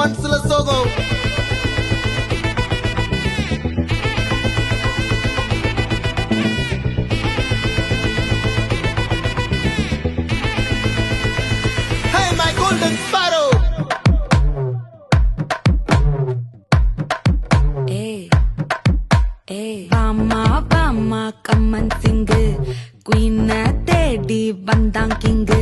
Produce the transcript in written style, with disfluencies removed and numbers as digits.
மனசுல சோகம். Hey my golden sparrow. Bama Bama கம்மன் சிங்கு குயின தேடி வந்தான் கிங்கு